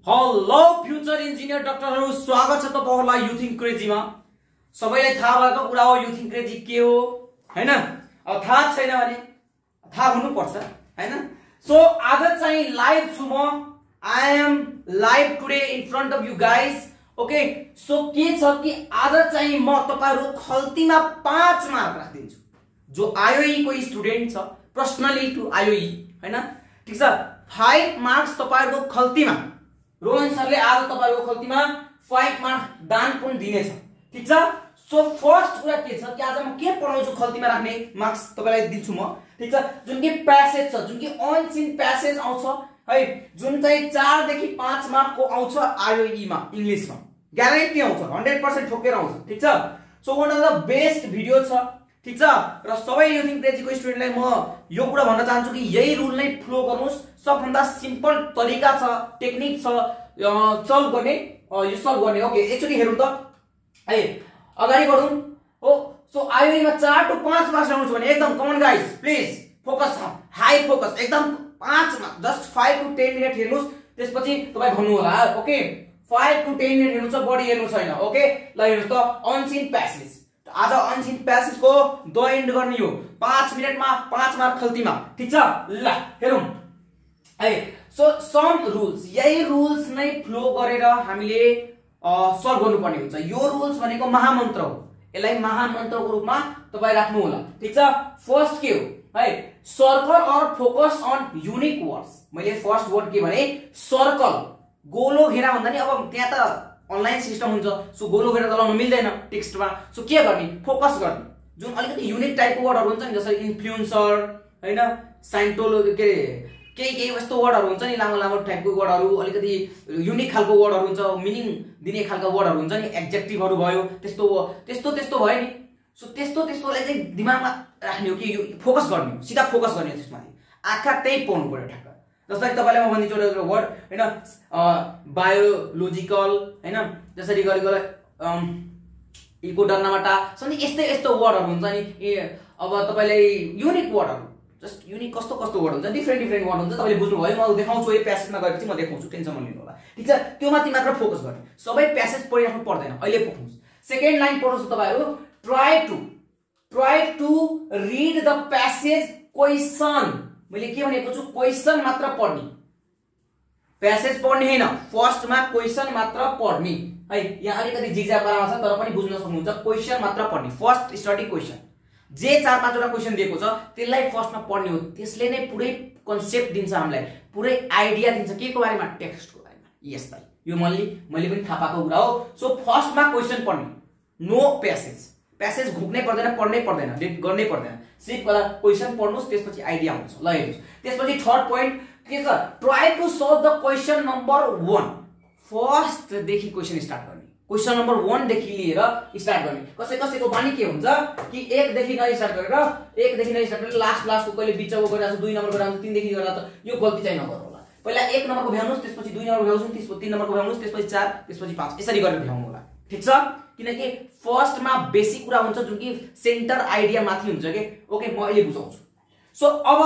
Hello future engineer डाक्टरहरु, स्वागत छ तपाईहरुलाई युथिङ क्रेजीमा। सबैलाई थाहा भएको कुरा हो युथिङ क्रेजी के हो, हैन? अब थाहा छैन भने थाहा हुनु पर्छ, हैन? सो आज चाहिँ लाइभ छु म। I am live today in front of you guys. Okay, so के छ कि आज चाहिँ म तपाईहरु खल्तीमा 5 मार्क राख्दिन्छु। जो आईओई को स्टुडेन्ट छ, पर्सनली टु आईओई, हैन? ठीक छ, 5 मार्क्स तपाईहरुको खल्तीमा। रोहन सरले आज तपाईहरुको खल्तीमा 5 मार्क्स दान पनि दिनेछ, ठीक छ? सो फर्स्ट कुरा के छ कि आज म के पढाउँछु खल्तीमा राख्ने मार्क्स तपाईलाई दिन्छु म, ठीक छ? जुन कि प्यासेज छ, जुन कि अनसिन प्यासेज आउँछ है, जुन चाहिँ 4 देखि 5 मार्क को आउँछ आईओई मा, इंग्लिश मा ग्यारेन्टी आउँछ, 100% ठोकेर आउँछ, ठीक छ? So one of the best video छ, ठीक छ? र सबै युथिङ क्रेजीको स्टुडेन्टलाई म यो कुरा भन्न चाहन्छु कि यही रुल नै फ्लो गर्नुस्। सबभन्दा सिम्पल तरिका छ, टेक्निक छ सल्भ गर्ने, यो सल्भ गर्ने। ओके, एकचोटी हेरौँ त है, अगाडि बढौँ हो। सो आईओई मा 4 to 5 मार्क्स ल्याउनु छ भने एकदम common guys, please focus, high focus, एकदम 5 मा जस्ट 5 to 10 मिनेट हेर्नुस्, त्यसपछि तपाई भन्नु होला। ओके, 5 to 10 मिनेट हेर्नु छ, बढी हेर्नु छैन। ओके, ल हेर्नुस् त, अनसिन प्यासेज। आज अनसिन प्यासेज को द एन्ड गर्ने हो, 5 मिनेटमा 5 मार्क खल्तीमा, ठीक छ? ल हेरौँ है। सो सम रुल्स, यही रुल्स नै फ्लो गरेर हामीले सल्भ गर्नुपर्ने हुन्छ। यो रुल्स भनेको महामन्त्र हो, यसलाई महामन्त्रको रूपमा तपाई राख्नु होला, ठीक छ? फर्स्ट के हो है, सर्कल और फोकस अन युनिक वर्ड्स। मैले फर्स्ट वर्ड के भने सर्कल, गोलो घेरा भन्दा नि अब त्यहाँ त अनलाइन सिस्टम हुन्छ, सो गोलो घेरा चलाउन मिल्दैन टेक्स्टमा। सो के गर्ने, फोकस गर्ने, जुन अलिकति युनिक टाइपको वर्डहरु हुन्छ नि, जसरी इन्फ्लुएन्सर, हैन, साइन्टोलो के केही यस्तो वर्डहरु हुन्छ नि, लामो लामो टाइपको वर्डहरु, अलिकति युनिक खालको वर्डहरु हुन्छ, मिनिङ दिने खालको वर्डहरु हुन्छ नि, एडजेक्टिभहरु भयो, त्यस्तो भयो नि। सो त्यस्तोलाई चाहिँ दिमागमा राख्ने हो कि फोकस गर्ने हो, सिधा फोकस गर्ने हो त्यसमा। आँखा त्यही पढ्नु पर्यो ठ्याक्क। जसरी तपाईलाई म भन्दिन्छु एउटा वर्ड, हैन, बायोलोजिकल, हैन, जसरी गरेको इकोडर्नामाटा, सबै यस्तो वर्डहरु हुन्छ नि। अब तपाईलाई युनिक वर्डहरु, जस्ट युनिक कस्तो वर्ड हुन्छ, डिफरेन्ट वर्ड हुन्छ, तपाईले बुझ्नु भयो। म देखाउँछु, यो प्यासेजमा गएपछि म देखाउँछु, टेन्सन नलिनु होला, ठीक छ? त्यो माथि मात्र फोकस गर्ने, सबै प्यासेज पढिराख्नु पर्दैन, अहिले पढ्नुस्। सेकेन्ड लाइन पढ्नुस् तपाईहरु, try to read the passage question. मैले के भनेको छु, क्वेशन मात्र पढ्ने, प्यासेज पढ्ने हैन, फर्स्टमा क्वेशन मात्र पढ्ने है। यहाँ अलिकति जिगजाग पारामा छ तर पनि बुझ्न सक्नुहुन्छ, क्वेशन मात्र पढ्ने, फर्स्ट स्टडी क्वेशन। जे 4-5 वटा क्वेशन दिएको छ त्यसलाई फर्स्टमा पढ्ने हो, त्यसले नै पुरै कन्सेप्ट दिन्छ हामीलाई, पुरै आइडिया दिन्छ केको बारेमा, टेक्स्टको बारेमा। यस भाइ, यो मैले पनि थाहा पाएको कुरा हो। सो फर्स्टमा क्वेशन पढ्ने, नो प्यासेज घुक्नै पर्दैन, पढ्नै पर्दैन, रिड गर्नै पर्दैन, सिर्फ क्वेशन पढ्नुस्, त्यसपछि आइडिया हुन्छ। ल हेर्नुस्, त्यसपछि थर्ड पोइन्ट के छ, try to solve the question number 1। First देखि क्वेशन स्टार्ट गर्ने, क्वेशन नम्बर 1 देखि लिएर स्टार्ट गर्ने। कसैको बानी के हुन्छ कि 1 देखि नै स्टार्ट गरेर लास्टको कहिले बिचको गरिरहेको छ, 2 नम्बरको गरिरहेको छ, 3 देखि गरिरहेको छ, यो गल्ती चाहिँ नगर्नु होला। पहिला 1 नम्बरको भ्याउनुस्, त्यसपछि 2 नम्बरको भ्याउनुस्, त्यसपछि 3 नम्बरको भ्याउनुस्, त्यसपछि 4, त्यसपछि 5, यसरी गरेर भ्याउनु होला, ठीक छ? किनकि फर्स्टमा बेसिक कुरा हुन्छ, जुन कि सेन्टर आइडिया माथि हुन्छ के। ओके, म अहिले बुझाउँछु। सो अब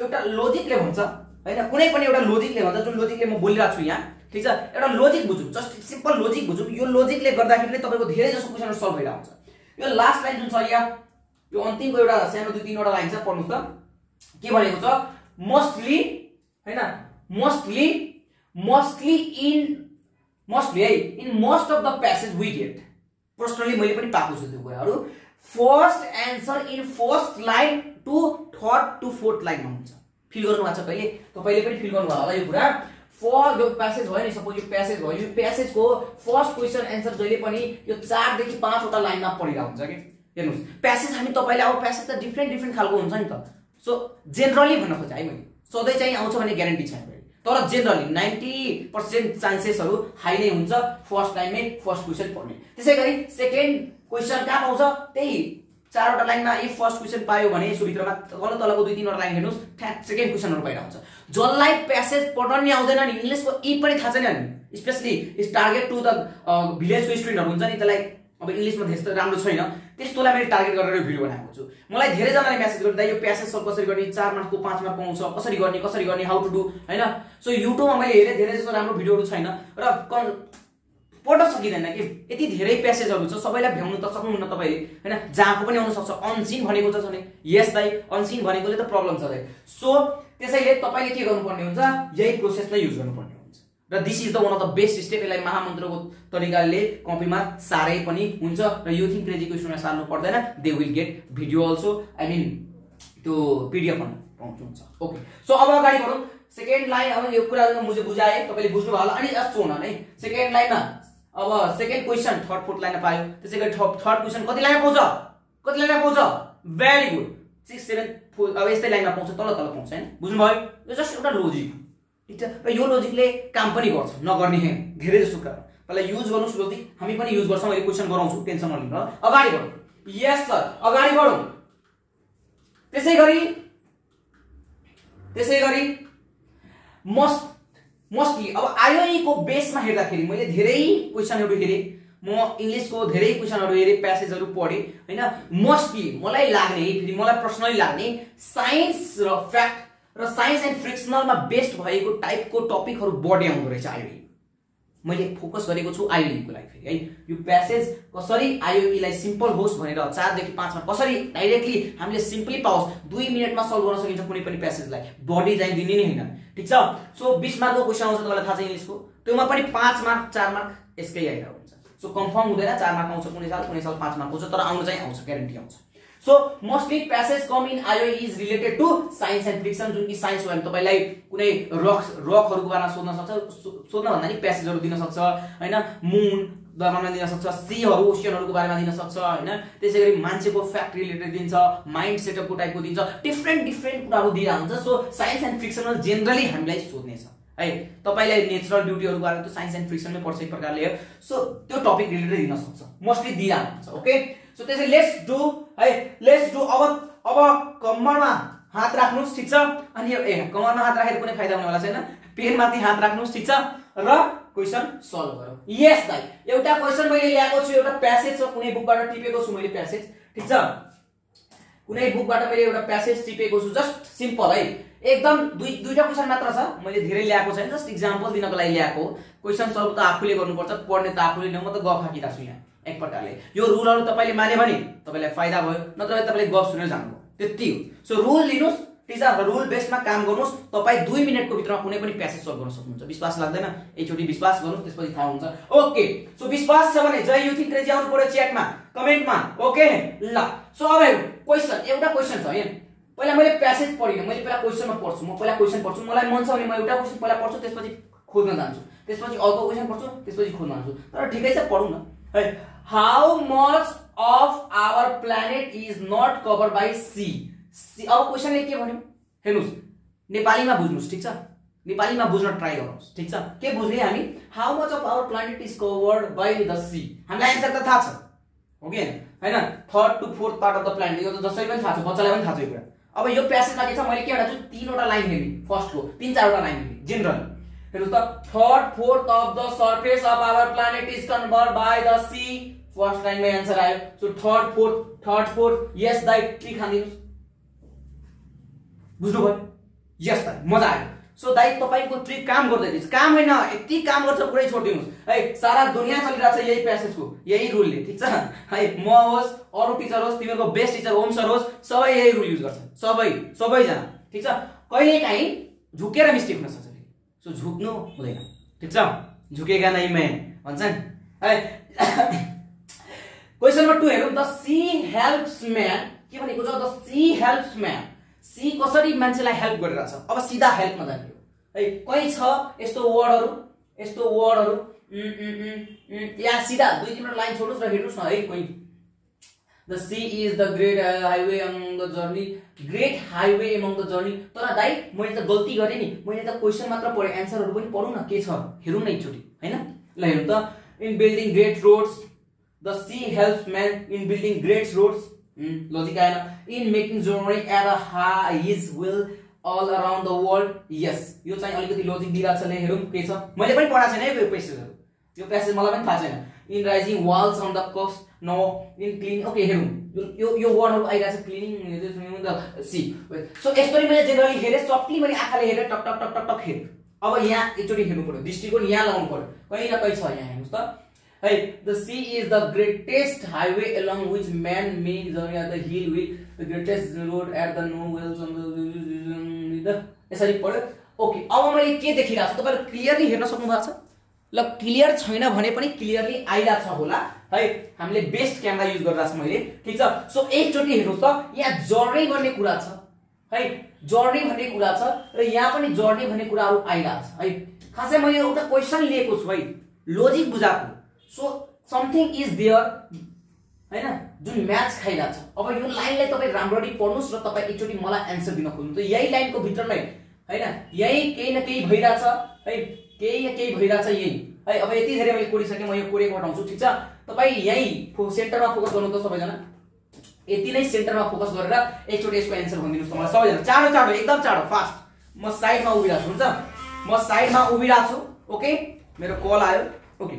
एउटा लजिकले भन्छ, हैन, कुनै पनि एउटा लजिकले भन्छ, जुन लजिकले म बोलिरहेको छु यहाँ, ठीक छ? एउटा लजिक बुझौँ, जस्ट सिम्पल लजिक बुझौँ। यो लजिकले गर्दाखेरि नै तपाईको धेरै जसो क्वेशनहरु सल्भ भइरा हुन्छ। यो लास्ट लाइन जुन छ यहाँ, यो अन्तिमको एउटा सानो 2-3 वटा लाइन छ, पढ्नुस् त। के भनेको छ, मोस्टली, हैन, mostly in most of the passage we get. Personally मैले पनि पाएको छु त्यो कुराहरु। First answer in first line to third to fourth लाइनमा हुन्छ। फिल गर्नु भएको छ कहिले, तपाईले पनि फिल गर्नु होला यो कुरा। फर जो प्यासेज भयो नि, सपोज यो प्यासेज भयो, यो प्यासेजको फर्स्ट क्वेशन एन्सर जहिले पनि यो 4 देखि 5 वटा लाइनमा पढिरा हुन्छ के। हेर्नुस्, प्यासेज हामी तपाईले अब प्यासेज त डिफरेन्ट खालको हुन्छ नि त। सो जेनरली भन्न खोजे है मैले, सधैँ चाहिँ आउँछ भन्ने ग्यारेन्टी छैन, तर जेनरली 90% चान्सेसहरु हाई नै हुन्छ फर्स्ट लाइनमै फर्स्ट क्वेशन पढ्ने। त्यसैगरी सेकेन्ड क्वेशन कहाँ पाउँछ, त्यही 4 वटा लाइनमा इफ फर्स्ट क्वेशन पायो भने यसको भित्रमा तलको 2-3 वटा लाइन हेर्नुस्, सेकेन्ड क्वेशनहरु बाहिर आउँछ। जसलाई प्यासेज पढ्न नि आउँदैन नि, इंग्लिशको ई पनि थाहा छैन नि, specially is target to the भिलेजको स्टुडेन्टहरु हुन्छ नि, त्यसलाई अब इङ्ग्लिसमा त्यस्तो राम्रो छैन, त्यस्तोलाई मैले टार्गेट गरेर भिडियो बनाएको छु। मलाई धेरैजनाले मेसेज गर्दा यो प्यासेज सल्भ कसरी गर्ने, 4 मार्कको 5 मार्क पाउँछ, कसरी गर्ने हाउ टु डु हैन। सो युट्युबमा मैले हेरेँ धेरै जस्तो राम्रो भिडियोहरू छैन र पढ्न सकिँदैन कि यति धेरै प्यासेजहरू छ, सबैलाई भ्याउनु त सक्नुहुन्न तपाईले हैन। जहाँको पनि आउन सक्छ, अनसिन भनेको छ भने यस दाइ, अनसिन भनेकोले त प्रब्लम छ दाइ। सो त्यसैले तपाईले के गर्नुपर्ने हुन्छ, यही प्रोसेसलाई युज गर्नुपर्ने हुन्छ र this is the one of the best step. यसलाई महामन्त्रको तरिकाले कपीमा सारै पनि हुन्छ र यु थिङ्क क्रेजी क्वेसनमा सार्नु पर्दैन। They will get video also, I mean त्यो पीडीएफ पनि पाउनुहुन्छ। ओके, सो अब अगाडि बढौँ। सेकेन्ड लाइन, अब यो कुरा मुझे बुझाए, तपाईले बुझ्नु भयो होला। अनि जस्तो हुन है, सेकेन्ड लाइनमा अब second question third fourth line पायो, त्यसैगरी थर्ड क्वेशन कति लाइन पाउँछ, भेरी गुड 6 7 4 अब यस्तै लाइनमा पाउँछ, तल पाउँछ हैन। बुझ्नु भयो, यो जस्ट एउटा लोजिक, ठीक छ। र यो लोजिकले काम पनि गर्छ, नगर्ने हे धेरै जसो कुरा। पहिला युज गर्नुस् लोजिक, हामी पनि युज गर्छौं, मैले क्वेशन गराउँछु, टेन्सन नलिनु। अगाडि बढौँ। यस सर, अगाडि बढौँ। त्यसैगरी मोस्टली अब आईओई को बेसमा हेर्दाखेरि मैले धेरै क्वेशनहरु हेरे, म इंग्लिशको धेरै क्वेशनहरु हेरे, प्यासेजहरु पढे हैन। मोस्टली मलाई लाग्ने, फेरि मलाई पर्सनली लाग्ने साइन्स र फ्याक्ट र साइन्स एन्ड फ्रिक्सनलमा बेस्ड भएको टाइपको टपिकहरु बढी आउँदो रहेछ आईओई। मैले फोकस गरेको छु आईओई को लागि फेरि है। यो प्यासेज कसरी आईओई लाई सिम्पल होस् भनेर 4 देखि 5 मा कसरी डाइरेक्टली हामीले सिम्पली पाओस्, 2 मिनेटमा सल्भ गर्न सकिन्छ कुनै पनि प्यासेजलाई, बढी चाहिँ दिने नै हैन, ठीक छ। सो 20 मार्कको क्वेशन आउँछ, तपाईलाई थाहा छ इंग्लिशको, त्योमा पनि 5 मार्क 4 मार्क यसकै आइरा हुन्छ। सो कन्फर्म हुँदैन 4 मार्क आउँछ कुनै साल 5 मार्क आउँछ, तर आउनु चाहिँ आउँछ, ग्यारेन्टी आउँछ। So mostly passage come in IOE is related to science and friction, जुन कि साइन्स हो भने तपाईलाई कुनै रकहरुको बारेमा सोध्न भन्दा नि प्यासेजहरु दिन सक्छ हैन। मुन बारेमा दिन सक्छ, सीहरु ओशियनहरुको बारेमा दिन सक्छ हैन। त्यसैगरी मान्छेको फ्याक्ट रिलेटेड दिन्छ, माइन्ड सेटअपको टाइपको दिन्छ, डिफरेन्ट कुराहरु दिइरा हुन्छ। So science and frictional generally हामीलाई सोध्ने छ है। तपाईलाई नेचरल ब्युटीहरु बारेमा त साइन्स एन्ड फ्रिक्सनमै पर्छ एक प्रकारले, सो त्यो टपिक रिलेटेड दिन सक्छ, मोस्टली दिइरा हुन्छ। ओके, सो त्यसै लेट्स डु अब कम्मरमा हात राख्नुस्, ठीक छ। अनि कम्मरमा हात राखेर कुनै फाइदा हुने वाला छैन, पेन माथि हात राख्नुस्, ठीक छ, र क्वेशन सल्भ गरौँ। यस दाइ, एउटा क्वेशन मैले ल्याएको छु, एउटा प्यासेज छ, कुनै बुकबाट टिपेको छु मैले प्यासेज, ठीक छ। कुनै बुकबाट मैले एउटा प्यासेज टिपेको छु, जस्ट सिम्पल है, एकदम दुईटा क्वेशन मात्र छ, मैले धेरै ल्याएको छैन, जस्ट एक्जाम्पल दिनको लागि ल्याएको। क्वेशन सल्भ त आफूले गर्नुपर्छ, पढ्ने त आफूले न, म त गफ हाकिरा छु यहाँ एक प्रकारले। यो रुलहरु तपाईले माने भने तपाईलाई फाइदा भयो, नत्र तपाईले गफ सुनेर जानुभयो, त्यति हो। सो रुल लिनुस्, टिचर रुल बेस्डमा काम गर्नुस्, तपाई 2 मिनेटको भित्रमा कुनै पनि प्यासेज सल्भ गर्न सक्नुहुन्छ। विश्वास लाग्दैन, एकचोटी विश्वास गर्नुस्, त्यसपछि थाहा हुन्छ। ओके, सो विश्वास छ भने जय यु थिङ्क क्रेजी आउनु पर्यो च्याटमा, कमेन्टमा। ओके ल, सो अब क्वेशन, एउटा क्वेशन छ हैन। पहिला मैले प्यासेज पढिन, मैले पहिला क्वेशनमा पढ्छु, म पहिला क्वेशन पढ्छु, मलाई मन छ भने म एउटा क्वेशन पहिला पढ्छु, त्यसपछि खोज्न जान्छु, त्यसपछि अर्को क्वेशन पढ्छु, त्यसपछि खोज्न जान्छु। तर ठिकै छ, पढौँ न है। How much of our planet is not covered by sea? अब क्वेशनले के भन्यो हेर्नुस्, नेपालीमा बुझ्नुस्, ठीक छ, नेपालीमा बुझ्न ट्राई गर्नुस्, ठीक छ। के बुझ्ने हामी, how much of our planet is covered by the sea. हामीलाई आन्सर त थाहा छ, हो कि हैन, 3rd to 4th part of the planet, यो त जसै पनि थाहा छ, बच्चालाई पनि थाहा छ यो कुरा। अब यो प्यासेजमा के छ, मैले के भनेको छु, 3 वटा लाइन हेर्ने, फर्स्टको 3-4 वटा लाइन हेर्ने जनरल। हेर्नुस् त, 3rd 4th of the surface of our planet is covered by the sea। First लाइनमै आन्सर आयो। सो 3rd 4th यस दाइ, टिक हान्दिनुस्, बुझ्नु भयो? यस दाइ, मजा आयो। सो दाइ तपाईको ट्रिक काम गर्दै दिन्छ, काम हैन, यति काम गर्छ पुरै छोड्दिनुस् है। सारा दुनिया चलिरहेछ यही प्यासेजको, यही रुलले, ठीक छ है। म होस्, अरु टिचर होस्, तिमीहरुको बेस्ट टिचर ओम सर होस्, सबै यही रुल युज गर्छन्, सबैजना, ठीक छ। कहिलेकाहीँ झुकेर मिस्टेक हुन सक्छ, सो झुक्नु हुँदैन, ठीक छ। झुकेगा नै मैं भन्छन् है। क्वेशन नम्बर 2 हेरौँ। द सी हेल्प्स म्यान, के भनेको छ, the sea helps man, sea कसरी मान्छेलाई हेल्प गरिरहेछ। अब सिधा हेल्पमा जाने है, कहीं छ यस्तो वर्डहरु यहाँ सिधा 2-3 मिनेट लाइन छोड्नुस् र हेर्नुस् न है। कोही the sea is the great highway among the journey, great highway among the journey. तर दाइ मैले त गल्ती गरे नि, मैले त क्वेशन मात्र पढे, आन्सरहरु पनि पढौँ न के छ, हेरौँ न एकचोटी हैन। ल हेरौँ त, in building great roads, the sea helps man in building great roads, logic आएन। in making journey at a his will all around the world, yes, यो चाहिँ अलिकति लजिक दिइरा छ, हेरौँ के छ। मैले पनि पढा छैन है यो प्यासेजहरु, यो प्यासेज मलाई पनि थाहा छैन। in rising walls on the coast, no in cleaning okay हेरौँ यो वर्डहरु आइराछ क्लिनिङ सी सो यसरी मैले जेनरली हेरे सबली मैले आँखाले हेरे टक टक टक टक टक हेरे अब यहाँ एकचोटी हेर्नु पर्यो दृष्टिकोण यहाँ लगाउनु पर्यो कहीं न कहीं छ यहाँ हेर्नुस् त है the sea is the greatest highway along which man may journey at the hill with the greatest road at the no wells on the यसरी पढ्यो ओके अब मैले के देखिरहेको छु तपाईहरु क्लियरली हेर्न सक्नु भएको छ ल क्लियर छैन भने पनि क्लियरली आइराछ होला है हामीले बेस्ट क्यामेरा युज गरिरहेको छु मैले ठीक छ सो एकचोटी हेर्नुस् त यहाँ जर्नी गर्ने कुरा छ है जर्नी भन्ने कुरा छ र यहाँ पनि जर्नी भन्ने कुराहरु आइराछ है खासै मैले एउटा क्वेशन लिएको छु है लजिक बुझाएको सो समथिङ इज देयर हैन जुन म्याच खाइराछ अब यो लाइनलाई तपाई राम्ररी पढ्नुस् र तपाई एकचोटी मलाई आन्सर दिन खोज्नु त यही लाइनको भित्र नै हैन यही केही न केही भइराछ है केही न केही भइराछ यही है अब यति धेरै मैले कोडिसके म यो कोडेको हटाउँछु ठीक छ तपाई यही सेन्टरमा फोकस गर्नु त सबैजना यति नै सेन्टरमा फोकस गरेर एकचोटी यसको आन्सर भनिदिनुस् त मलाई सबैजना चाँडो चाँडो एकदम चाँडो फास्ट म साइडमा उभिरहेछु हुन्छ म साइडमा उभिरहेको छु ओके मेरो कल आयो ओके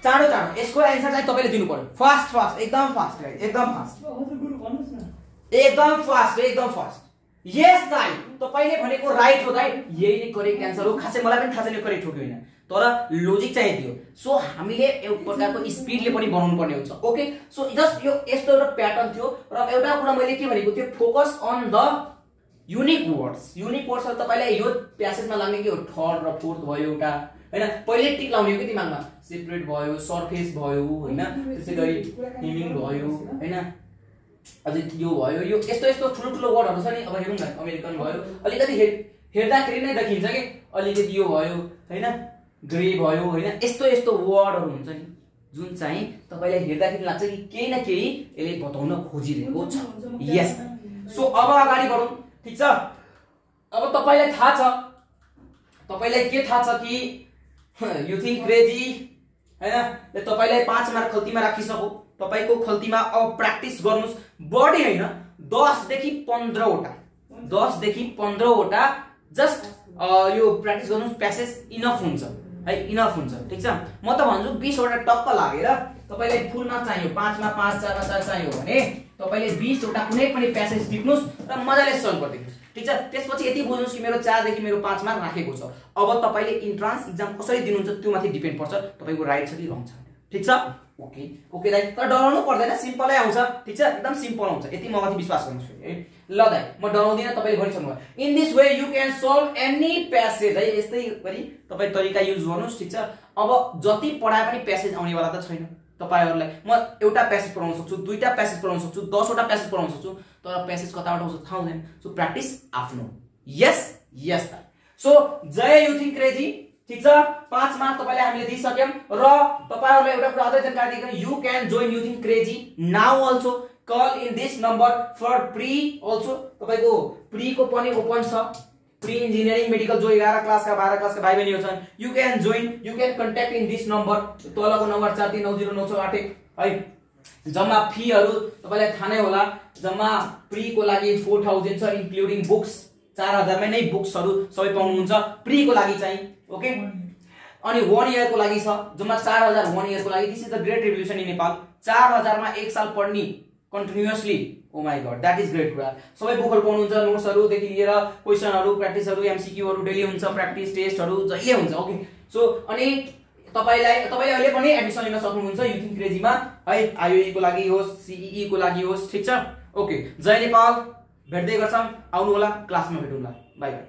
चाँडो चाँडो यसको आन्सर चाहिँ तपाईले दिनु पर्यो फास्ट फास्ट एकदम फास्ट गाइस एकदम फास्ट हजुर गुरु भन्नुस् न एकदम फास्ट यस दाइ तपाईले भनेको राइट हो दाइ यही नै करेक्ट आन्सर हो खासै मलाई पनि थाहा छैन करेक्ट हो कि हैन तर लजिक चाहिँ यति हो सो हामीले एक प्रकारको स्पिडले पनि बनाउनु पर्ने हुन्छ ओके सो जस्ट यो यस्तो एउटा प्याटर्न थियो र एउटा कुरा मैले के भनेको थियो focus on the unique words तपाईलाई यो प्यासेजमा लाग्ने के हो थर्ड र फोर्थ भयो एउटा हैन पहिले टिक लाउने हो कि दिमागमा सेपरेट भयो सरफेस भयो हैन त्यसैगरी हिमिङ भयो हैन अझै यो भयो यो यस्तो यस्तो ठुलो ठुलो वर्डहरु छ नि अब हेरौँ न अमेरिकन भयो अलिकति हेर्दाखेरि नै देखिन्छ के अलिकति यो भयो हैन ग्रे भयो हैन यस्तो यस्तो वर्डहरु हुन्छ नि जुन चाहिँ तपाईलाई हेर्दाखेरि लाग्छ कि केही न केही यसले बताउन खोजिरहेको छ यस सो अब अगाडि बढौं ठीक छ अब तपाईलाई थाहा छ तपाईलाई के थाहा छ कि यु थिंक क्रेजी हैन तपाईलाई 5 मार्क खल्तीमा राखिसक्यो तपाईको खल्तीमा अब प्र्याक्टिस गर्नुस् बढी हैन 10 देखि 15 वटा जस्ट यो प्र्याक्टिस गर्नुस् प्यासेज इनफ हुन्छ है इनफ हुन्छ ठीक छ म त भन्छु 20 वटा टक्क लागेर तपाईलाई फुलमा चाहियो 5 मा 5 4 मा 4 चाहियो भने तपाईले 20 वटा कुनै पनि प्यासेज टिप्नुस् र मजाले सल्भ गर्दिनुस् ठीक छ त्यसपछि यति बुझ्नुस् कि मेरो 4 देखि मेरो 5 मार्क राखेको छ अब तपाईले इन्ट्रान्स एक्जाम कसरी दिनुहुन्छ त्यो माथि डिपेन्ड पर्छ तपाईको राइट छ कि रङ छ ठीक छ ओके ओके दाइ तर डराउनु पर्दैन सिम्पलै आउँछ ठीक छ एकदम सिम्पल आउँछ यति ममाथि विश्वास गर्नुस् है ल दाइ म डराउँदिन तपाईले गरिसक्नु in this way you can solve any passage है यस्तै गरी तपाई तरिका युज गर्नुस् ठीक छ अब जति पढाए पनि प्यासेज आउने वाला त छैन तपाईहरुलाई म एउटा प्यासेज पढाउन सक्छु दुईटा प्यासेज पढाउन सक्छु 10 वटा प्यासेज पढाउन सक्छु तर प्यासेज कताबाट आउँछ थाहा हुँदैन सो प्र्याक्टिस आफ्नो यस यस सो जय यु थिंक क्रेजी ठीक छ 5 मार्क तपाईले हामीले दिइसक्यौं र तपाईहरुलाई एउटा कुरा अझै जानकारी दिन you can join you think crazy now also call in this number for pre also तपाईको प्री को पनि ओपन छ प्री इन्जिनियरिङ मेडिकल जो 11 क्लास का 12 क्लास का भाइ बहिनीहरु छन् you can join you can contact in this number तलको नम्बर 43909681 है जम्मा फीहरु तपाईलाई थाहा नै होला जम्मा प्री को लागि 4000 छ इन्क्लुडिङ बुक्स 4000 मै नै बुक्सहरु सबै पाउनुहुन्छ प्री को लागि चाहिँ ओके अनि 1 इयर को लागि छ जम्मा 4000 1 इयर को लागि this is the great revolution in Nepal 4000 मा 1 साल पढ्नी continuously oh my god that is great कुरा सबै बुकहरु पाउनुहुन्छ नोट्सहरु देखि लिएर क्वेशनहरु प्र्याक्टिसहरु एमसीक्यूहरु डेली हुन्छ प्र्याक्टिस टेस्टहरु जहिले हुन्छ ओके सो अनि तपाईले अहिले पनि एडमिसन लिन सक्नुहुन्छ यु थिंक क्रेजीमा है आईओई को लागि होस् सीईई को लागि होस् ठीक छ ओके जय नेपाल भेट्दै गर्छौं आउनु होला क्लासमा भेटौँला बाइ बाइ